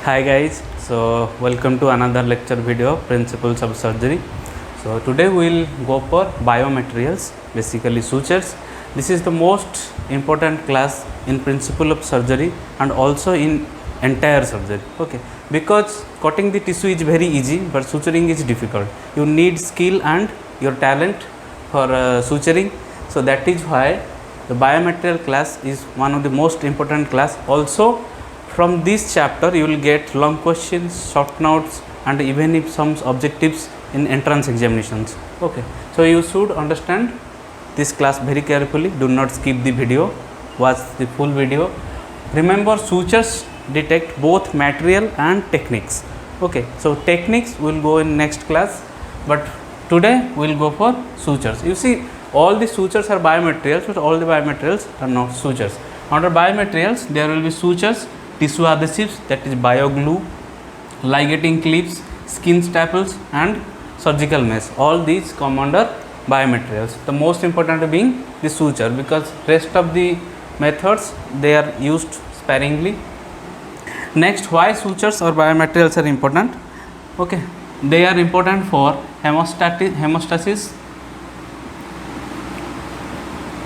Hi guys, so welcome to another lecture video of Principles of Surgery. So today we will go for biomaterials, basically sutures. This is the most important class in Principle of Surgery and also in entire surgery. Okay, because cutting the tissue is very easy, but suturing is difficult. You need skill and your talent for suturing. So that is why the biomaterial class is one of the most important class. Also from this chapter you will get long questions, short notes and even if some objectives in entrance examinations. Okay, so you should understand this class very carefully. Do not skip the video, watch the full video. Remember, sutures detect both material and techniques. Okay, so techniques will go in next class, but today we will go for sutures. You see, all the sutures are biomaterials, but all the biomaterials are not sutures. Under biomaterials there will be sutures, tissue adhesives, that is bioglue, ligating clips, skin staples and surgical mesh. All these come under biomaterials. The most important being the suture, because rest of the methods they are used sparingly. Next, why sutures or biomaterials are important? Okay, they are important for hemostasis.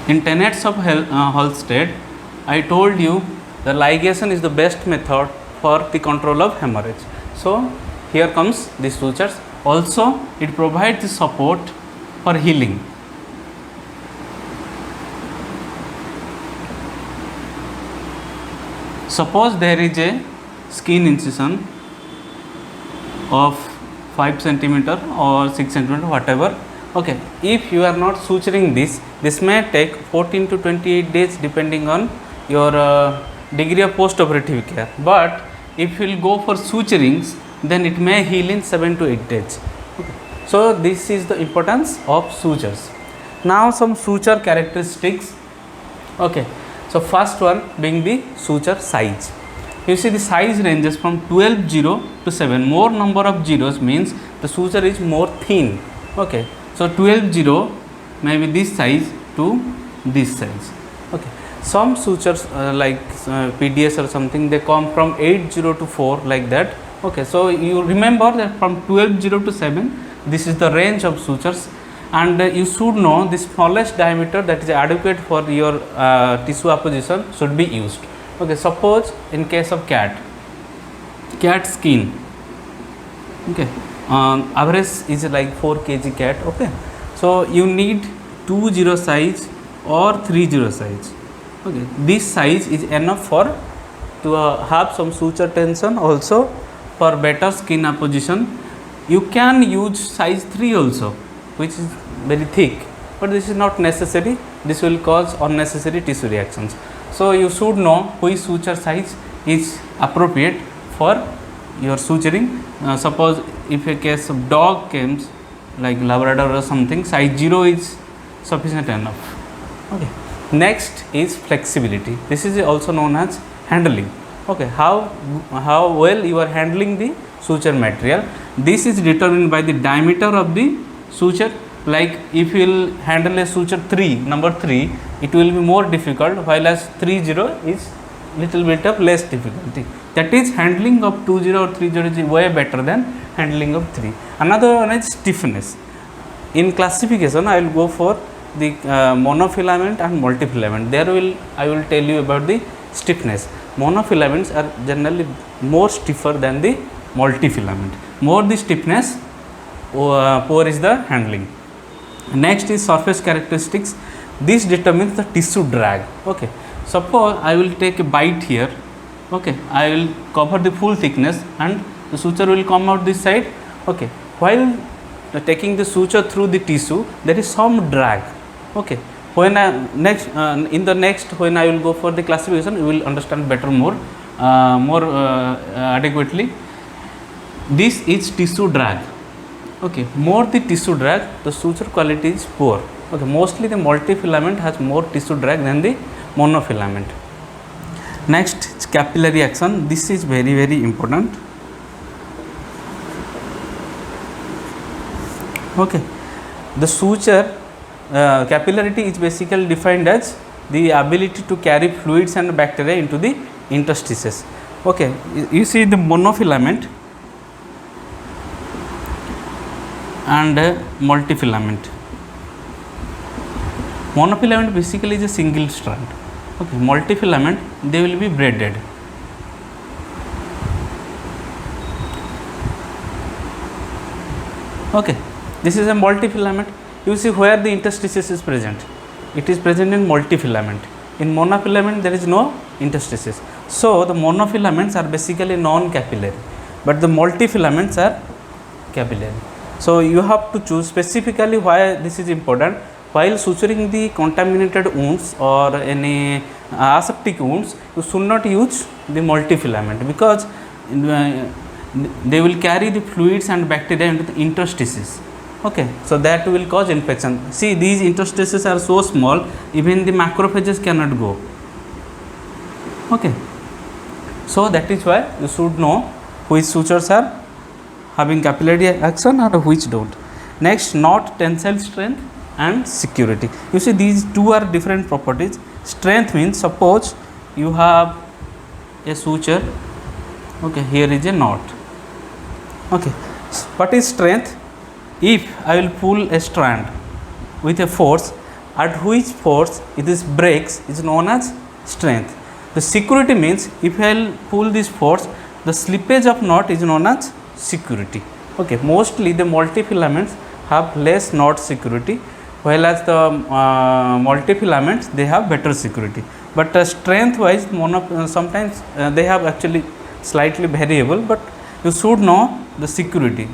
In tenets of Halsted, I told you the ligation is the best method for the control of hemorrhage. So here comes the sutures. Also it provides the support for healing. Suppose there is a skin incision of 5 centimeter or 6 centimeter, whatever. Okay, if you are not suturing this may take 14 to 28 days depending on your degree of post-operative care. But if you will go for suturings, then it may heal in 7 to 8 days. Okay. So this is the importance of sutures. Now some suture characteristics. Okay, so first one being the suture size. You see the size ranges from 12-0 to 7. More number of zeros means the suture is more thin. Okay, so 12-0 may be this size to this size. Okay, some sutures like PDS or something, they come from 8-0 to 4 like that. Okay, so you remember that from 12-0 to 7 this is the range of sutures, and you should know the smallest diameter that is adequate for your tissue apposition should be used. Okay, suppose in case of cat skin, okay, average is like 4 kg cat. Okay, so you need 2-0 size or 3-0 size. Okay, this size is enough for to have some suture tension. Also for better skin apposition you can use size 3 also, which is very thick, but this is not necessary. This will cause unnecessary tissue reactions. So you should know which suture size is appropriate for your suturing. Suppose if a case of dog comes like Labrador or something, size 0 is sufficient enough. Okay, next is flexibility. This is also known as handling. Okay, how well you are handling the suture material. This is determined by the diameter of the suture. Like if you will handle a suture number 3, it will be more difficult, while as 3-0 is little bit of less difficulty. That is, handling of 2-0 or 3-0 is way better than handling of 3. Another one is stiffness. In classification I will go for the monofilament and multifilament. There I will tell you about the stiffness. Monofilaments are generally more stiffer than the multifilament. More the stiffness, poor is the handling. Next is surface characteristics. This determines the tissue drag. Okay, suppose I will take a bite here. Okay, I will cover the full thickness and the suture will come out this side. Okay, while taking the suture through the tissue, there is some drag. Okay, when in the next when I will go for the classification, you will understand better more adequately. This is tissue drag. Okay, more the tissue drag, the suture quality is poor. Okay, mostly the multifilament has more tissue drag than the monofilament. Next is capillary action. This is very important. Okay, the suture capillarity is basically defined as the ability to carry fluids and bacteria into the interstices. Okay, you see the monofilament and multifilament. Monofilament basically is a single strand. Okay, multifilament, they will be braided. Okay, this is a multifilament. You see where the interstices is present. It is present in multifilament. In monofilament there is no interstices. So the monofilaments are basically non-capillary, but the multifilaments are capillary. So you have to choose specifically why this is important. While suturing the contaminated wounds or any aseptic wounds, you should not use the multifilament, because they will carry the fluids and bacteria into the interstices. Okay, so that will cause infection. See, these interstices are so small, even the macrophages cannot go. Okay, so that is why you should know which sutures are having capillary action or which don't. Next, not tensile strength and security. You see, these two are different properties. Strength means, suppose you have a suture. Okay, here is a knot. Okay, what is strength? If I will pull a strand with a force, at which force it is breaks is known as strength. The security means, if I will pull this force, the slippage of knot is known as security. Okay, mostly the multifilaments have less knot security, while as the multifilaments they have better security. But strength wise, sometimes they have actually slightly variable, but you should know the security.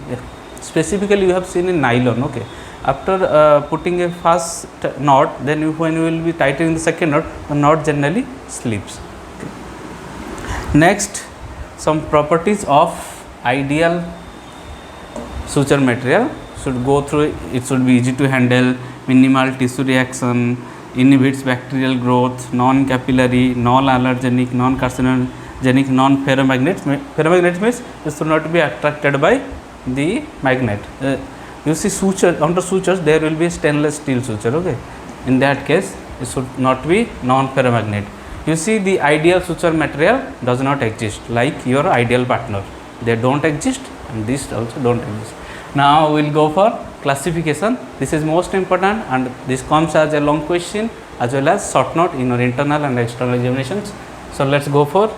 Specifically you have seen in nylon. Okay, after putting a first knot, then when you will be tightening the second knot, the knot generally slips. Okay. Next, some properties of ideal suture material should go through. It should be easy to handle, minimal tissue reaction, inhibits bacterial growth, non-capillary, non-allergenic, non-carcinogenic, non-ferromagnet. Ferromagnet means it should not be attracted by the magnet. You see, suture, under sutures there will be a stainless steel suture. Okay, in that case it should not be non-ferromagnet. You see, the ideal suture material does not exist, like your ideal partner. They don't exist, and this also don't exist. Now we will go for classification. This is most important, and this comes as a long question as well as short note in your internal and external examinations. So let's go for.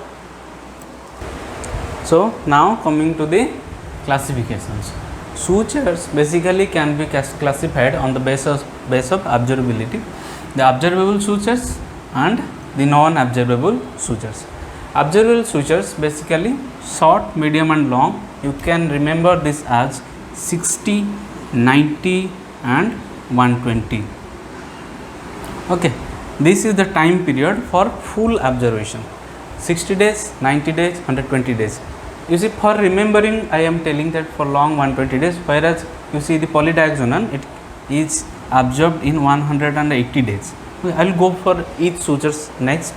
So now coming to the classifications. Sutures basically can be classified on the basis of observability. The observable sutures and the non-observable sutures. Observable sutures basically short, medium and long. You can remember this as 60, 90 and 120. Okay, this is the time period for full observation. 60 days, 90 days, 120 days. You see, for remembering I am telling that for long 120 days, whereas you see the polydiagonal, it is observed in 180 days. I will go for each sutures next.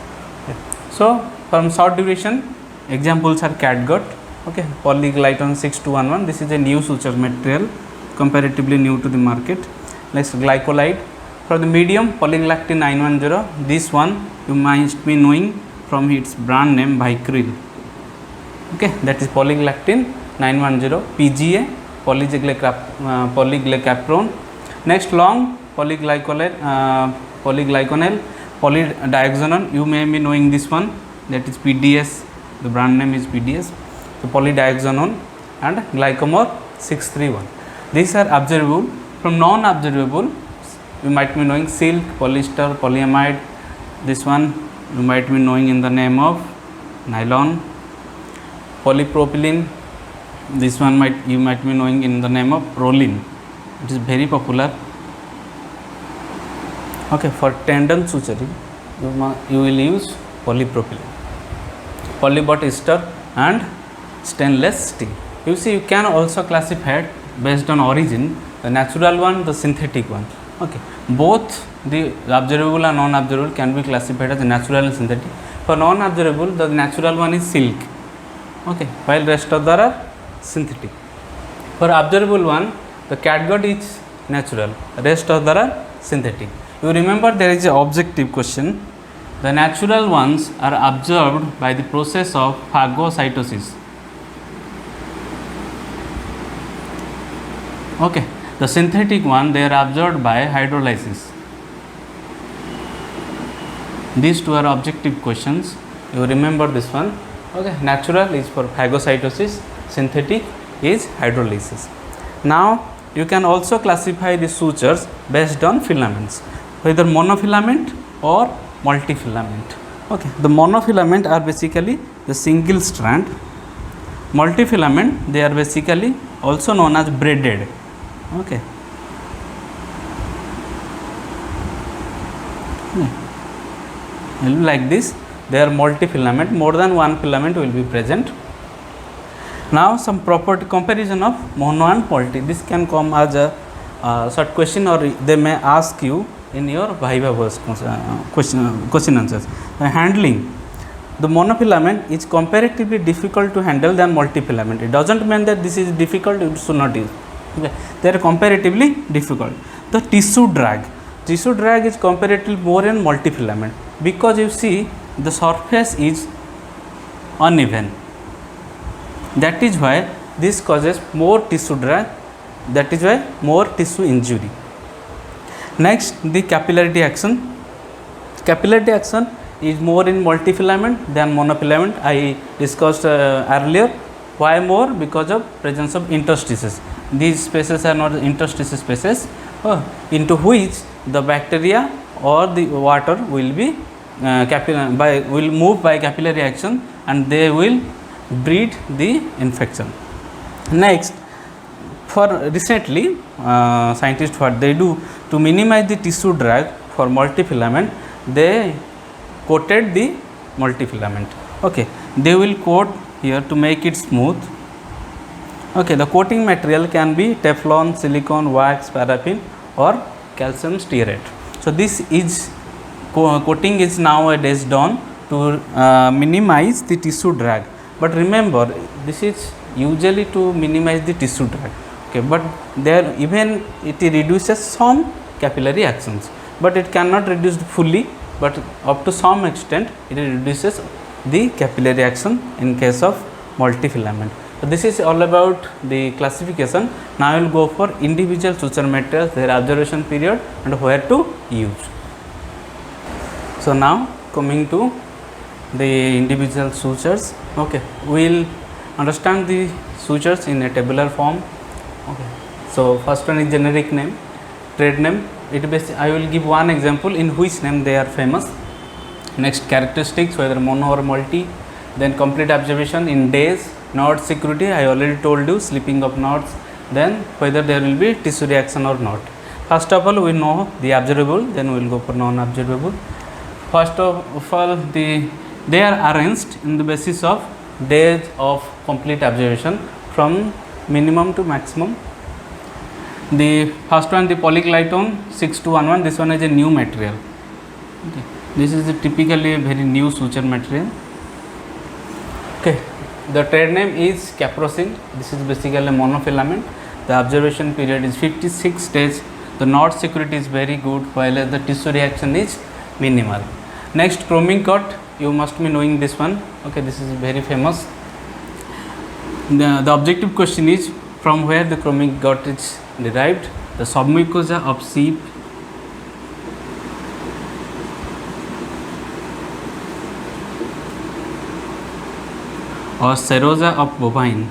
So from short duration, examples are catgut. Okay, polyglyton 6211, this is a new suture material, comparatively new to the market. Next, glycolide. For the medium, polyglactin 910, this one you might be knowing from its brand name Vicryl. Okay, that is polyglactin 910, PGA, polyglycaprone. Next, long, polyglyconal, polydiagonal, you may be knowing this one, that is PDS, the brand name is PDS. So polydiagonal and glycomore 631. These are observable. From non-observable, you might be knowing silk, polyester, polyamide. This one you might be knowing in the name of nylon. Polypropylene, this one you might be knowing in the name of Prolene. It is very popular. Okay, for tendon suturing, you will use polypropylene, polybutyster and stainless steel. You see, you can also classify based on origin, the natural one, the synthetic one. Okay, both the observable and non-observable can be classified as natural and synthetic. For non-observable, the natural one is silk. Okay, while rest of them are synthetic. For observable one, the catgut is natural, rest of them are synthetic. You remember, there is an objective question The natural ones are absorbed by the process of phagocytosis. Okay. The synthetic one, they are absorbed by hydrolysis. These two are objective questions. You remember this one. Okay. Natural is for phagocytosis, synthetic is hydrolysis. Now you can also classify the sutures based on filaments, whether monofilament or multifilament. Okay. The monofilament are basically the single strand. Multifilament, they are basically also known as braided. Okay. Like this, they are multifilament, more than one filament will be present. Now some property comparison of mono and poly. This can come as a short question, or they may ask you in your viva question answers. Handling. The monofilament is comparatively difficult to handle than multifilament. It doesn't mean that this is difficult, it should not use. Okay. They are comparatively difficult. The tissue drag is comparatively more in multifilament, because you see the surface is uneven. That is why this causes more tissue drag, that is why more tissue injury. Next, the capillarity action. Capillarity action is more in multifilament than monofilament. I discussed earlier. Why more? Because of presence of interstices. These spaces are not interstices spaces, into which the bacteria or the water will be will move by capillary action, and they will breed the infection. Next, for recently scientists, what they do to minimize the tissue drag for multifilament, they coated the multifilament. Okay, they will coat here to make it smooth. Okay, the coating material can be Teflon, silicone, wax, paraffin, or calcium stearate. So this is coating is nowadays done to minimize the tissue drag. But remember, this is usually to minimize the tissue drag. Okay, but there even it reduces some capillary actions, but it cannot reduce fully, but up to some extent it reduces the capillary action in case of multifilament. So this is all about the classification. Now I will go for individual suture materials, their observation period, and where to use. So now coming to the individual sutures. Okay, we will understand the sutures in a tabular form. Okay, so first one is generic name, trade name. I will give one example in which name they are famous. Next, characteristics, whether mono or multi. Then complete observation in days. Knot security, I already told you, slipping of knots. Then whether there will be tissue reaction or not. First of all, we know the observable, then we will go for non-observable. First of all, they are arranged in the basis of days of complete observation from minimum to maximum. The first one, the polyglyton 6211, this one is a new material. Okay. This is typically a very new suture material. Okay. The trade name is caprosine. This is basically a monofilament. The observation period is 56 days. The knot security is very good, while the tissue reaction is minimal. Next, chromic gut. You must be knowing this one. Okay, this is very famous. The objective question is from where the chromic gut is derived. The submucosa of sheep, or serosa of bovine.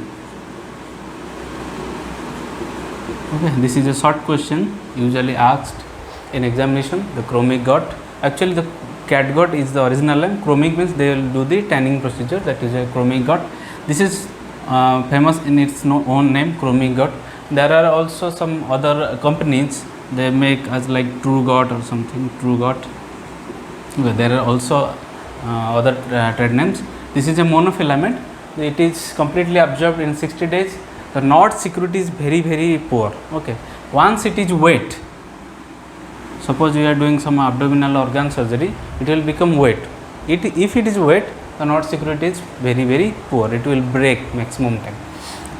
Okay, this is a short question usually asked in examination. The chromic gut, actually the cat gut is the original name. Chromic means they will do the tanning procedure, that is a chromic gut. This is famous in its own name, chromic gut. There are also some other companies, they make as like True Gut or something, True Gut. Okay, there are also other trade names. This is a monofilament. It is completely absorbed in 60 days. The knot security is very poor. Okay, once it is wet, suppose we are doing some abdominal organ surgery, it will become wet. If it is wet, the knot security is very poor. It will break maximum time.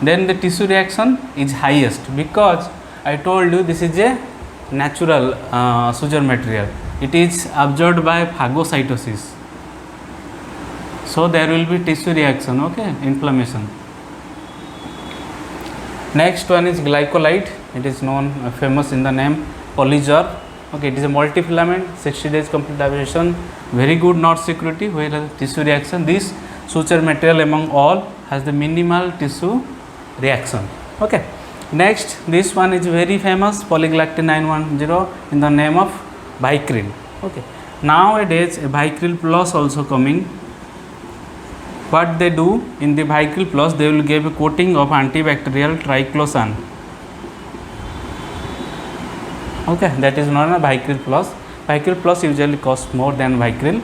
Then the tissue reaction is highest, because I told you this is a natural suture material. it is absorbed by phagocytosis. So there will be tissue reaction, okay, inflammation. Next one is glycolide. It is known famous in the name Parija. Okay, it is a multifilament, 60 days complete digestion, very good knot security, where tissue reaction. This suture material among all has the minimal tissue reaction. Okay. Next, this one is very famous, polygalactin 910 in the name of Vicryl. Okay. Nowadays, a Vicryl plus also coming. What they do in the Vicryl plus, they will give a coating of antibacterial triclosan. Okay, that is known as Vicryl plus. Vicryl plus usually costs more than Vicryl.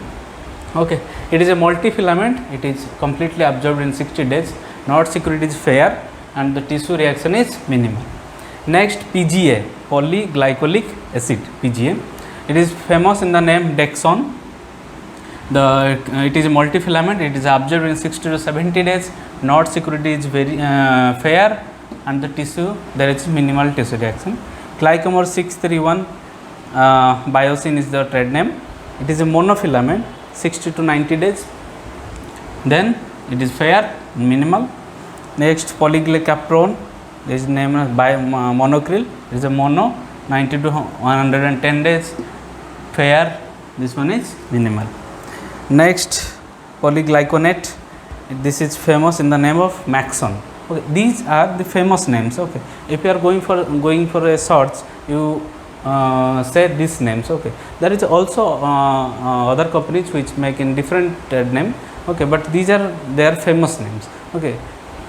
Okay, it is a multifilament. It is completely absorbed in 60 days. Knot security is fair and the tissue reaction is minimal. Next, PGA, polyglycolic acid, PGA. It is famous in the name Dexon. It is a multifilament. It is absorbed in 60 to 70 days. Knot security is very fair and the tissue, there is minimal tissue reaction. Glycomor 631 biosine is the trade name. It is a monofilament, 60 to 90 days. Then it is fair, minimal. Next, polyglycapron is named as monocryl. It is a mono, 90 to 110 days. Fair, this one is minimal. Next, polyglyconate. This is famous in the name of Maxon. Okay, these are the famous names. Okay, if you are going for a search, you say these names. Okay, there is also other companies which make in different name. Okay, but these are their famous names. Okay,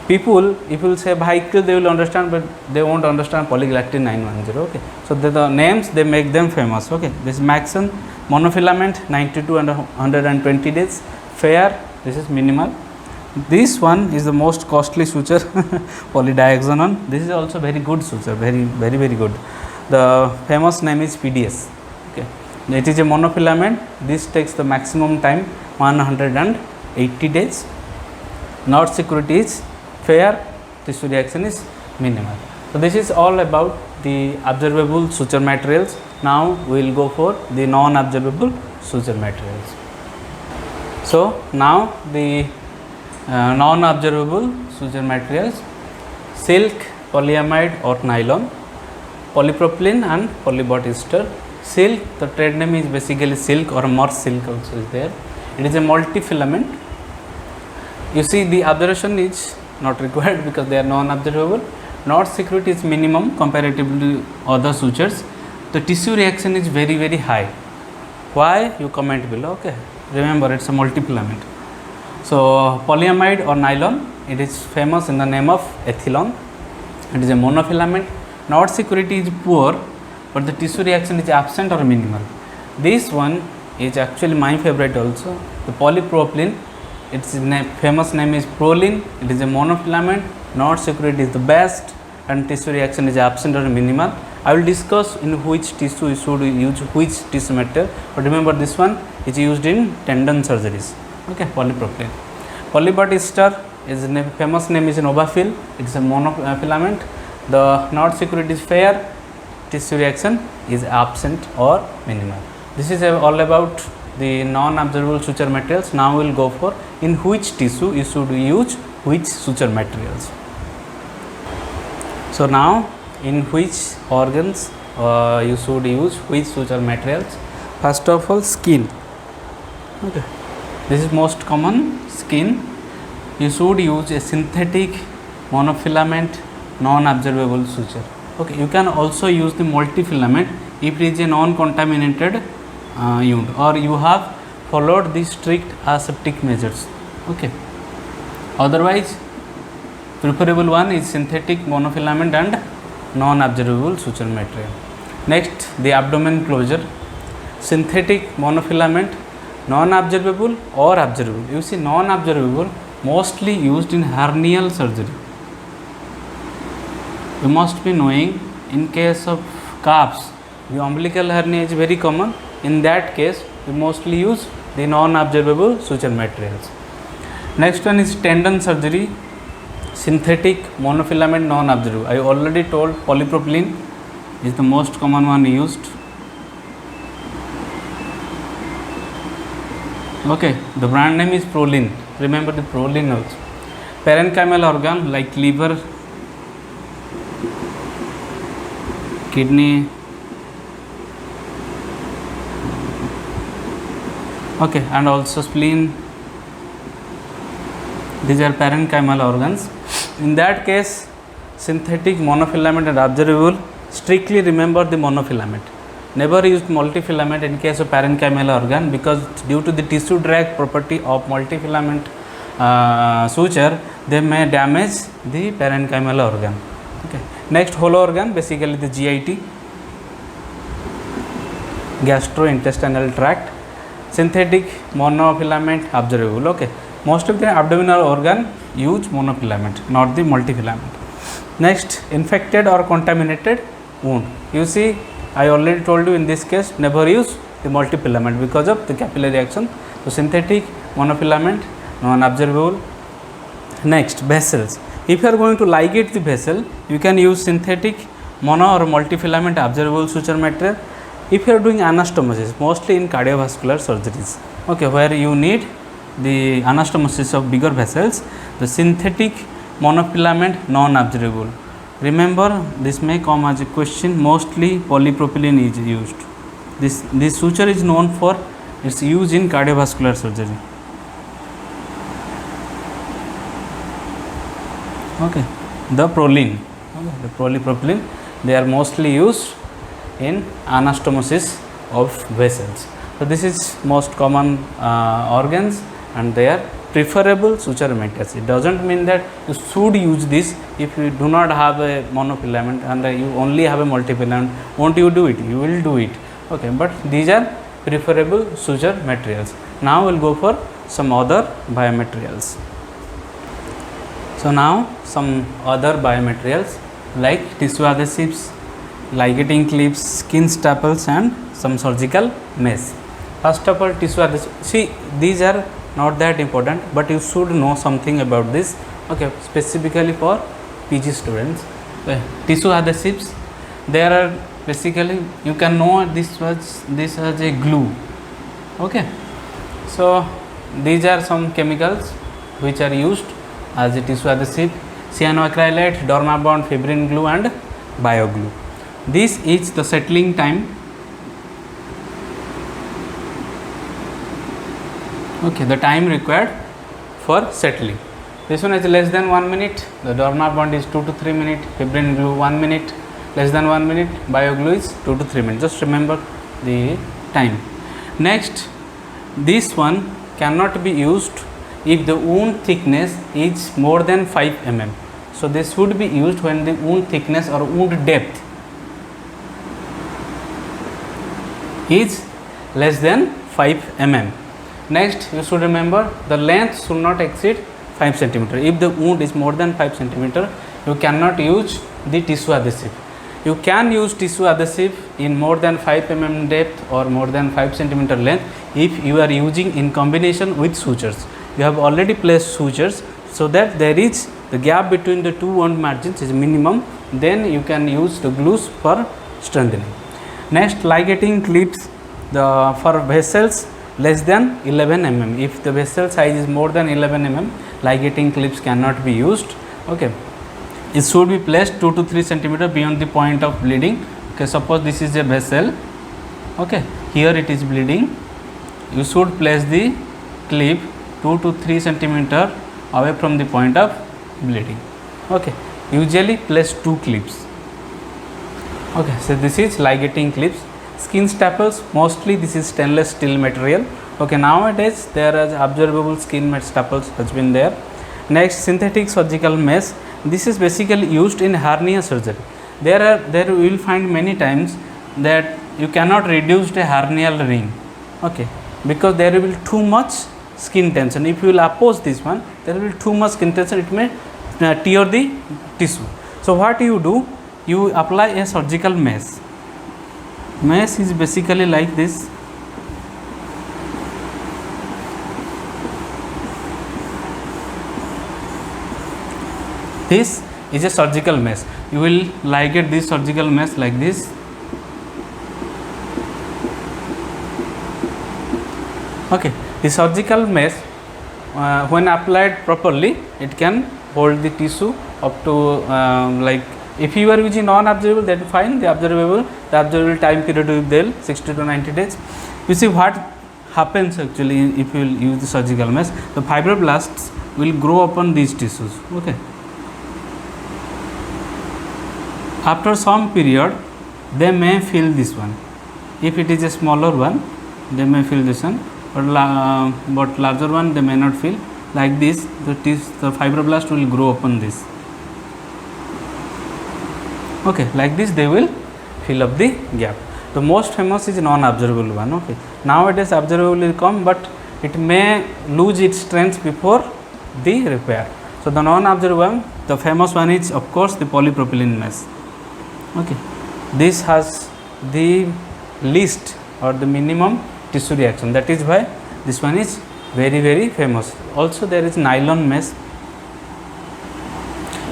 people, if you will say Vicryl, they will understand, but they won't understand polygalactin 910. Okay, so the names they make them famous. Okay, this is Maxon, monofilament, 90 to 120 days, fair. This is minimal. This one is the most costly suture, polydioxanone. This is also very good suture, very good. The famous name is PDS. Okay, it is a monofilament. This takes the maximum time 180 days. Knot security is fair, tissue reaction is minimal. So this is all about the observable suture materials. Now we will go for the non-observable suture materials. So now the non-observable suture materials: silk, polyamide or nylon, polypropylene and polyester. Silk, the trade name is basically silk or merce silk also is there. It is a multifilament. You see, the observation is not required because they are non-observable. Knot security is minimum comparatively to other sutures. The tissue reaction is very high. Why? You comment below. Okay, remember it's a multifilament. So polyamide or nylon, it is famous in the name of ethylene. It is a monofilament. Knot security is poor, but the tissue reaction is absent or minimal. This one is actually my favorite also, the polypropylene. Its famous name is proline. It is a monofilament. Knot security is the best and tissue reaction is absent or minimal. I will discuss in which tissue you should use which tissue material, but remember this one is used in tendon surgeries. Okay, polypropylene. Polyester is famous name is Novafil. It is a monofilament. The knot security is fair, tissue reaction is absent or minimal. This is all about the non-observable suture materials. Now we will go for in which tissue you should use which suture materials. So now in which organs you should use which suture materials. First of all, skin. Okay, this is most common, skin. You should use a synthetic monofilament non-observable suture. Okay, you can also use the multifilament if it is a non-contaminated wound or you have followed the strict aseptic measures. Okay, otherwise preferable one is synthetic monofilament and non-observable suture material. Next, the abdomen closure. Synthetic monofilament, non-observable or observable. You see, non-observable mostly used in hernial surgery. You must be knowing, in case of calves, the umbilical hernia is very common. In that case, we mostly use the non-observable suture materials. Next one is tendon surgery. Synthetic monofilament non-observable. I already told polypropylene is the most common one used. Okay, the brand name is Prolin. Remember the Prolin also. Parenchymal organ like liver, kidney. Okay, and also spleen. These are parenchymal organs. In that case, synthetic monofilament and observable. Strictly remember the monofilament. Never use multifilament in case of parenchymal organ, because due to the tissue drag property of multifilament suture, they may damage the parenchymal organ. Okay. Next, whole organ, basically the GIT, gastrointestinal tract. Synthetic monofilament observable. Okay. Most of the abdominal organ use monofilament, not the multifilament. Next, infected or contaminated wound. You see, I already told you in this case, never use the multifilament because of the capillary action. So, synthetic monofilament, non-observable. Next, vessels. If you are going to ligate the vessel, you can use synthetic mono or multifilament observable suture material. If you are doing anastomosis, mostly in cardiovascular surgeries, okay, where you need the anastomosis of bigger vessels, the synthetic monofilament non-observable. Remember, this may come as a question. Mostly polypropylene is used. This suture is known for its use in cardiovascular surgery. Okay, the Prolin, okay, the polypropylene, they are mostly used in anastomosis of vessels. So this is most common organs, and they are preferable suture materials. It doesn't mean that you should use this if you do not have a monofilament and you only have a multifilament. Won't you do it? You will do it. Okay, but these are preferable suture materials. Now we will go for some other biomaterials. So now some other biomaterials like tissue adhesives, ligating clips, skin staples, and some surgical mesh. First of all, tissue adhesives. See, these are not that important, but you should know something about this. Okay, specifically for PG students. Tissue adhesives, there are basically, you can know this was a glue. Okay, so these are some chemicals which are used as a tissue adhesive: cyanoacrylate, Dormabond, fibrin glue, and bioglue. This is the settling time. Okay, the time required for settling. This one is less than 1 minute. The Dormabond is 2 to 3 minutes. Fibrin glue 1 minute. Less than 1 minute. Bioglue is 2 to 3 minutes. Just remember the time. Next, this one cannot be used if the wound thickness is more than 5 mm. So this would be used when the wound thickness or wound depth is less than 5 mm. Next, you should remember the length should not exceed 5 cm. If the wound is more than 5 cm, you cannot use the tissue adhesive. You can use tissue adhesive in more than 5 mm depth or more than 5 cm length if you are using in combination with sutures. You have already placed sutures, so that there is the gap between the two wound margins is minimum. Then you can use the glues for strengthening. Next, ligating clips for vessels less than 11 mm. If the vessel size is more than 11 mm, ligating clips cannot be used. Okay, it should be placed 2 to 3 cm beyond the point of bleeding. Okay, suppose this is a vessel. Okay, here it is bleeding. You should place the clip 2 to 3 cm away from the point of bleeding. Okay, usually place 2 clips. Okay, so this is ligating clips. Skin staples, mostly this is stainless steel material. Okay, nowadays there are observable skin staples has been there. Next, synthetic surgical mesh. This is basically used in hernia surgery. There you will find many times that you cannot reduce the hernial ring. Okay, because there will be too much skin tension. If you will oppose this one, there will be too much skin tension. It may tear the tissue. So what you do? You apply a surgical mesh. Mesh is basically like this. This is a surgical mesh. You will ligate this surgical mesh like this. Okay. The surgical mesh, when applied properly, it can hold the tissue up to like, if you are using non-absorbable, then fine. The observable time period will be there 60 to 90 days. You see what happens actually if you will use the surgical mesh. The fibroblasts will grow upon these tissues. Okay. After some period, they may fill this one. If it is a smaller one, they may fill this one, but larger one they may not fill. Like this, the fibroblast will grow upon this. Okay, like this they will fill up the gap. The most famous is non-absorbable one. Okay, nowadays absorbable will come, but it may lose its strength before the repair. So the non-absorbable one, the famous one is of course the polypropylene mesh. Okay, this has the least or the minimum tissue reaction. That is why this one is very famous. Also there is nylon mesh.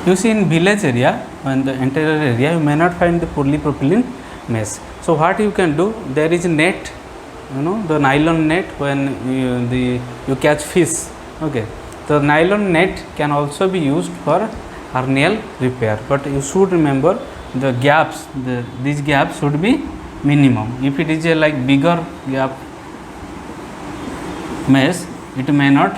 You see in village area, in the interior area, you may not find the polypropylene mesh. So what you can do, there is a net, the nylon net when you catch fish. Okay, the nylon net can also be used for hernial repair, but you should remember the gaps, these gaps should be minimum. If it is a like bigger gap mesh, it may not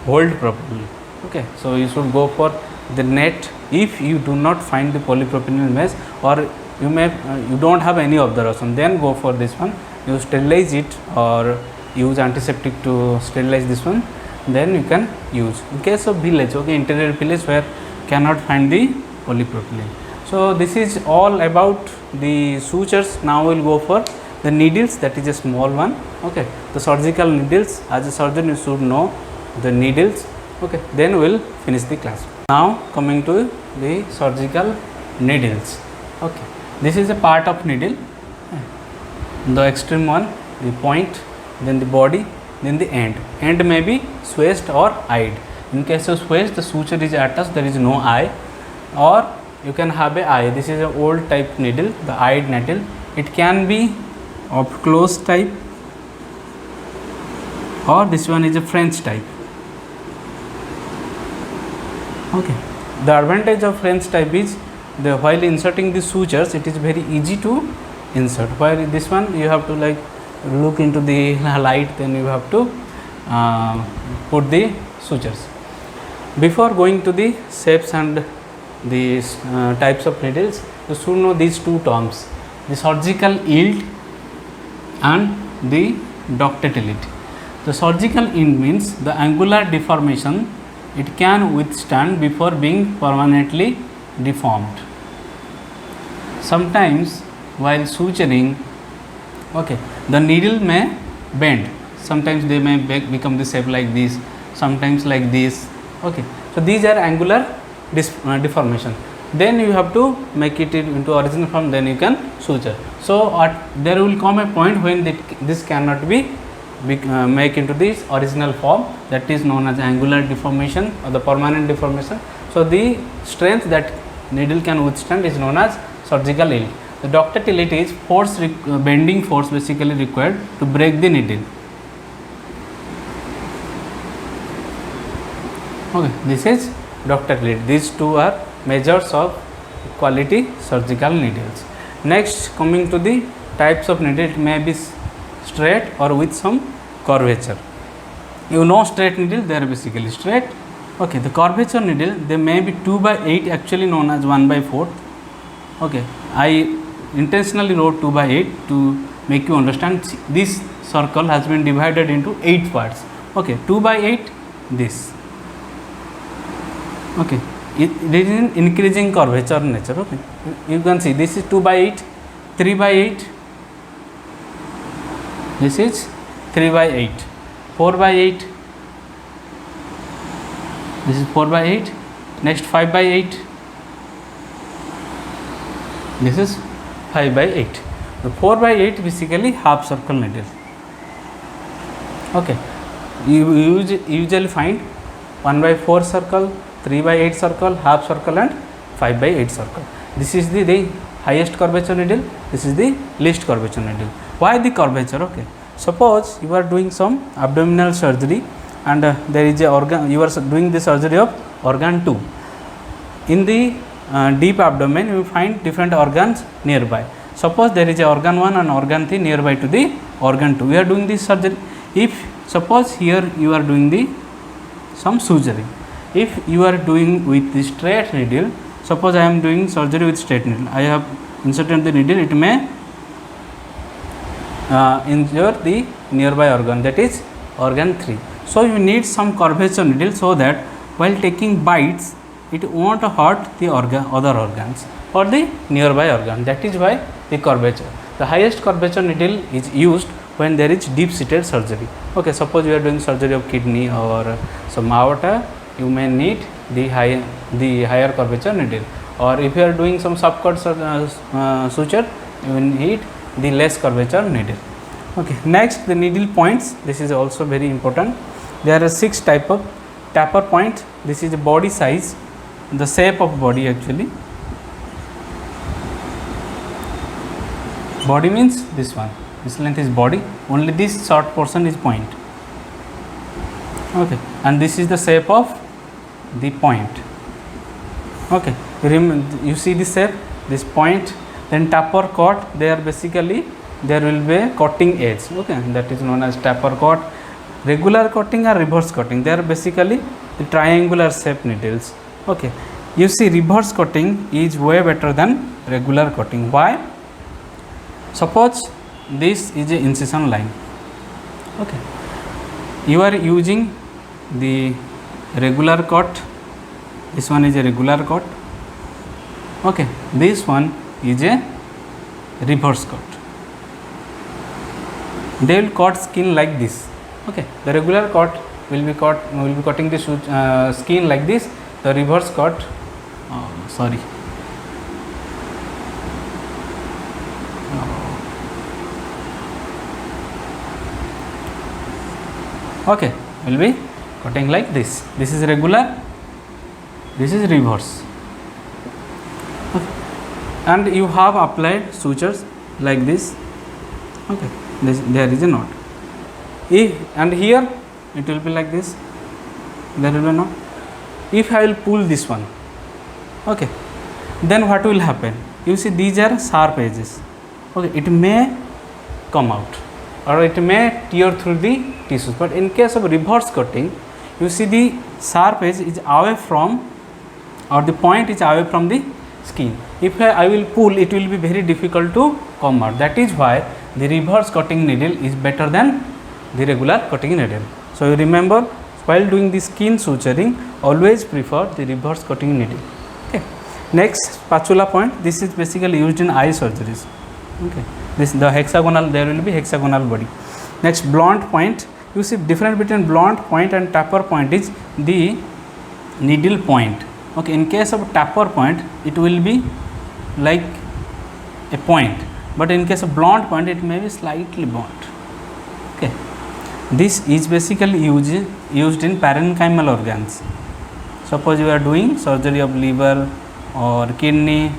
hold properly. Okay, so you should go for the net if you do not find the polypropylene mesh, or you don't have any observation, then go for this one. You sterilize it or use antiseptic to sterilize this one, then you can use. In case of village, okay, interior village where cannot find the polypropylene. So this is all about the sutures. Now we will go for the needles, that is a small one. Okay, the surgical needles, as a surgeon you should know the needles. Okay, then we will finish the class. Now coming to the surgical needles. Okay, this is a part of needle, the extreme one, the point, then the body, then the end. End may be switched or eyed. In case of switch, the suture is attached, there is no eye, or you can have a eye. This is an old type needle, the eyed needle. It can be of close type, or this one is a French type. Okay, the advantage of French type is while inserting the sutures, it is very easy to insert. While this one you have to like look into the light, then you have to put the sutures. Before going to the shapes and the types of needles, you should know these two terms: the surgical yield and the ductility. The surgical yield means the angular deformation it can withstand before being permanently deformed. Sometimes while suturing, okay, the needle may bend. Sometimes they may become the shape like this, sometimes like this. Okay, so these are angular deformation. Then you have to make it into original form, then you can suture. So there will come a point when this cannot be make into this original form, that is known as angular deformation or the permanent deformation. So the strength that needle can withstand is known as surgical yield. The ductility is bending force basically required to break the needle. Okay, this is ductility. These two are measures of quality surgical needles. Next, coming to the types of needle, it may be straight or with some curvature. You know straight needle, they are basically straight. Okay, the curvature needle, they may be 2/8, actually known as 1/4. Okay, I intentionally wrote 2/8 to make you understand. This circle has been divided into 8 parts. Okay, 2/8 this. Okay, it is in increasing curvature nature. Okay, you can see this is 2/8, 3/8. This is 3/8, 4/8. This is 4/8. Next 5/8. This is 5/8. The 4/8 basically half circle needle. Okay, you usually find 1/4 circle, 3/8 circle, half circle, and 5/8 circle. This is the highest curvature needle. This is the least curvature needle. Why the curvature? Okay, Suppose you are doing some abdominal surgery and there is a organ, you are doing the surgery of organ 2. In the deep abdomen you find different organs nearby. Suppose there is a organ 1 and organ 3 nearby to the organ 2. We are doing this surgery. If suppose here you are doing the some suturing. If you are doing with the straight needle, suppose I am doing surgery with straight needle, I have inserted the needle, it may injure the nearby organ, that is organ 3. So you need some curvature needle so that while taking bites it won't hurt the other organs or the nearby organ. That is why the curvature. The highest curvature needle is used when there is deep seated surgery. Okay, suppose you are doing surgery of kidney or some aorta, you may need the higher curvature needle, or if you are doing some subcut suture, you will need the less curvature needle. Okay, next the needle points. This is also very important. There are 6 type of taper point. This is the body size, the shape of body actually. Body means this one, this length is body, only this short portion is point. Okay, and this is the shape of the point. Okay, you see the shape, this point, then taper cut, they are basically, there will be a cutting edge. Okay, that is known as taper cut. Regular cutting or reverse cutting, they are basically the triangular shape needles. Okay, you see reverse cutting is way better than regular cutting. Why? Suppose this is a incision line. Okay, you are using the regular cut, this one is a regular cut. Okay, this one is a reverse cut. They will cut skin like this. Okay, the regular cut will be cutting the skin like this. The reverse cut, sorry. Okay, will be cutting like this. This is regular, this is reverse. Okay. And you have applied sutures like this. Okay, there is a knot. And here it will be like this, there will be a knot. If I will pull this one, okay, then what will happen? You see these are sharp edges. Okay, it may come out or it may tear through the tissues, but in case of reverse cutting, you see the sharp edge is away from, or the point is away from the skin. If I will pull, it will be very difficult to come out. That is why the reverse cutting needle is better than the regular cutting needle. So you remember, while doing the skin suturing, always prefer the reverse cutting needle. Okay. Next, spatula point. This is basically used in eye surgeries. Okay, this the hexagonal, there will be hexagonal body. Next, blunt point. You see difference between blunt point and taper point is the needle point. Okay, in case of taper point, it will be like a point, but in case of blunt point, it may be slightly blunt. Okay, this is basically used in parenchymal organs. Suppose you are doing surgery of liver or kidney,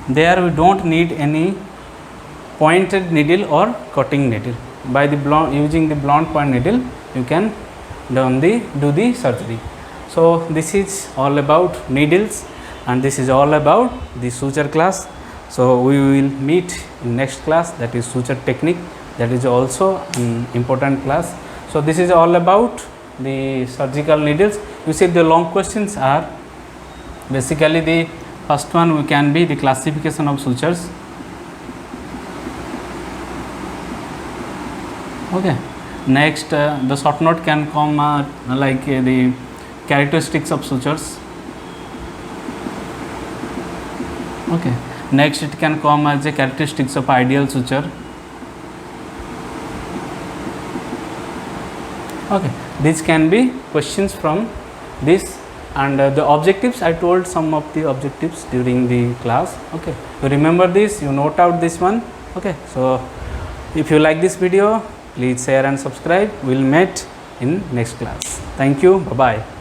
there we don't need any pointed needle or cutting needle. By the using the blunt point needle, you can do the surgery. So this is all about needles, and this is all about the suture class. So we will meet in next class, that is suture technique, that is also an important class. So this is all about the surgical needles. You see the long questions are basically, the first one can be the classification of sutures. Okay, next the short note can come like the characteristics of sutures. Okay, next it can come as a characteristics of ideal suture. Okay, these can be questions from this, and the objectives, I told some of the objectives during the class. Okay, you remember this, you note out this one. Okay, so if you like this video, please share and subscribe. We will meet in next class. Thank you. Bye bye.